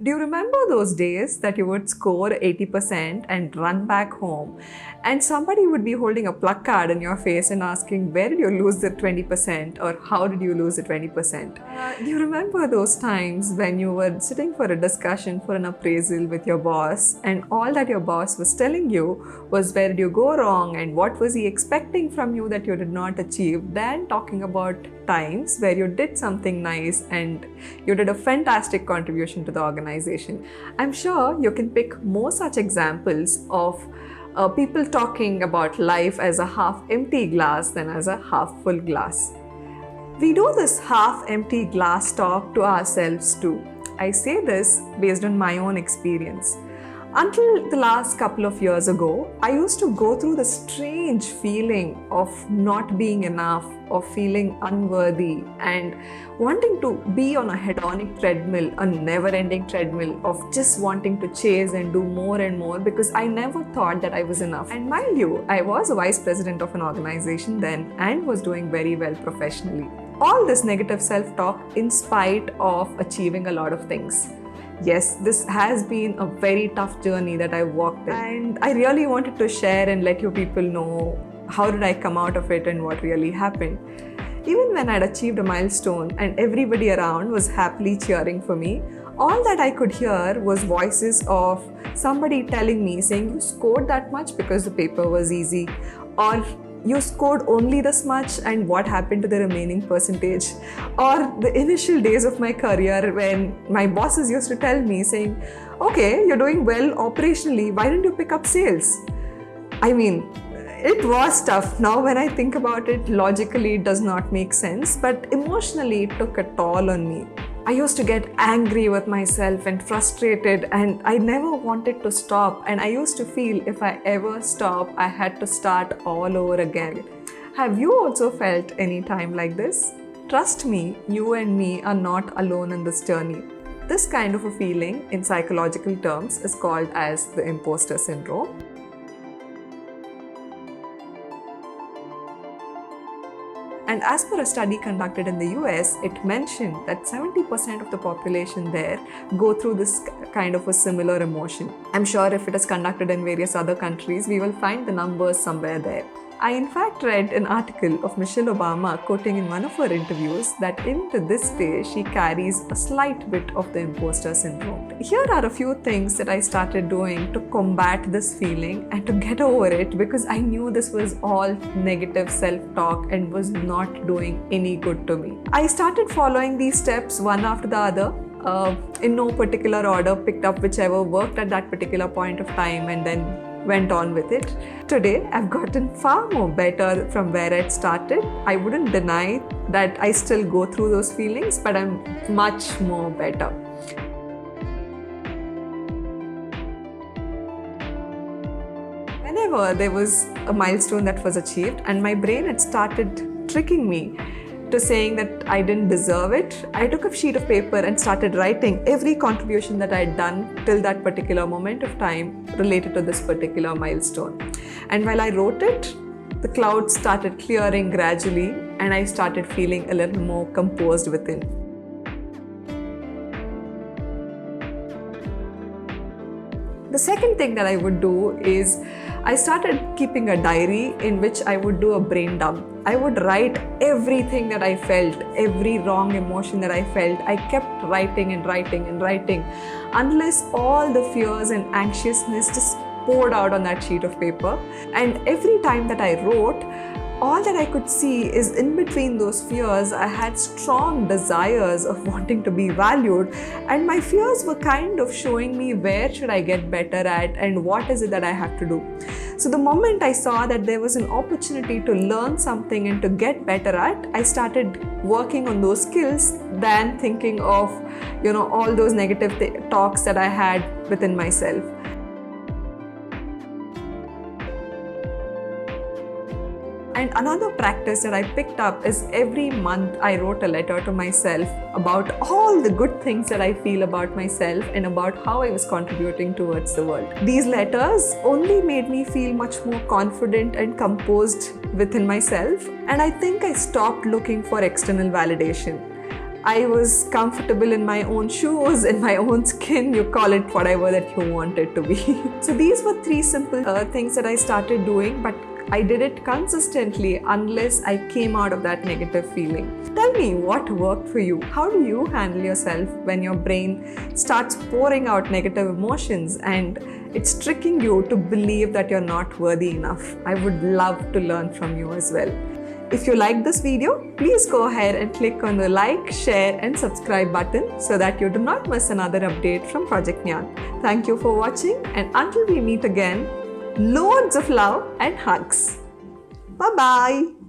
Do you remember those days that you would score 80% and run back home, and somebody would be holding a placard in your face and asking, where did you lose the 20% or how did you lose the 20%? Do you remember those times when you were sitting for a discussion for an appraisal with your boss, and all that your boss was telling you was where did you go wrong and what was he expecting from you that you did not achieve, than talking about times where you did something nice and you did a fantastic contribution to the organization? I'm sure you can pick more such examples of people talking about life as a half empty glass than as a half full glass. We do this half empty glass talk to ourselves too. I say this based on my own experience. Until the last couple of years ago, I used to go through the strange feeling of not being enough, of feeling unworthy, and wanting to be on a hedonic treadmill, a never-ending treadmill of just wanting to chase and do more and more because I never thought that I was enough. And mind you, I was a vice president of an organization then and was doing very well professionally. All this negative self-talk in spite of achieving a lot of things. Yes, this has been a very tough journey that I walked in, and I really wanted to share and let you people know how did I come out of it and what really happened. Even when I'd achieved a milestone and everybody around was happily cheering for me, all that I could hear was voices of somebody telling me, saying, you scored that much because the paper was easy, or you scored only this much and what happened to the remaining percentage. Or the initial days of my career when my bosses used to tell me, saying, okay, you're doing well operationally, why don't you pick up sales? I mean, it was tough. Now when I think about it, logically it does not make sense, but emotionally it took a toll on me. I used to get angry with myself and frustrated, and I never wanted to stop, and I used to feel if I ever stop, I had to start all over again. Have you also felt any time like this? Trust me, you and me are not alone in this journey. This kind of a feeling in psychological terms is called as the imposter syndrome. And as per a study conducted in the US, it mentioned that 70% of the population there go through this kind of a similar emotion. I'm sure if it is conducted in various other countries, we will find the numbers somewhere there. I in fact read an article of Michelle Obama quoting in one of her interviews that even to this day she carries a slight bit of the imposter syndrome. Here are a few things that I started doing to combat this feeling and to get over it, because I knew this was all negative self-talk and was not doing any good to me. I started following these steps one after the other, in no particular order, picked up whichever worked at that particular point of time and then went on with it. Today, I've gotten far more better from where I'd started. I wouldn't deny that I still go through those feelings, but I'm much more better. Whenever there was a milestone that was achieved and my brain had started tricking me to saying that I didn't deserve it, I took a sheet of paper and started writing every contribution that I'd done till that particular moment of time related to this particular milestone. And while I wrote it, the clouds started clearing gradually and I started feeling a little more composed within. The second thing that I would do is I started keeping a diary in which I would do a brain dump. I would write everything that I felt, every wrong emotion that I felt. I kept writing and writing and writing unless all the fears and anxiousness just poured out on that sheet of paper. And every time that I wrote, all that I could see is in between those fears, I had strong desires of wanting to be valued, and my fears were kind of showing me where should I get better at and what is it that I have to do. So the moment I saw that there was an opportunity to learn something and to get better at, I started working on those skills than thinking of, all those negative talks that I had within myself. And another practice that I picked up is every month I wrote a letter to myself about all the good things that I feel about myself and about how I was contributing towards the world. These letters only made me feel much more confident and composed within myself, and I think I stopped looking for external validation. I was comfortable in my own shoes, in my own skin, you call it whatever that you want it to be. So these were three simple things that I started doing, but I did it consistently unless I came out of that negative feeling. Tell me what worked for you. How do you handle yourself when your brain starts pouring out negative emotions and it's tricking you to believe that you're not worthy enough? I would love to learn from you as well. If you liked this video, please go ahead and click on the like, share and subscribe button so that you do not miss another update from Project Nyan. Thank you for watching, and until we meet again, loads of love and hugs. Bye-bye.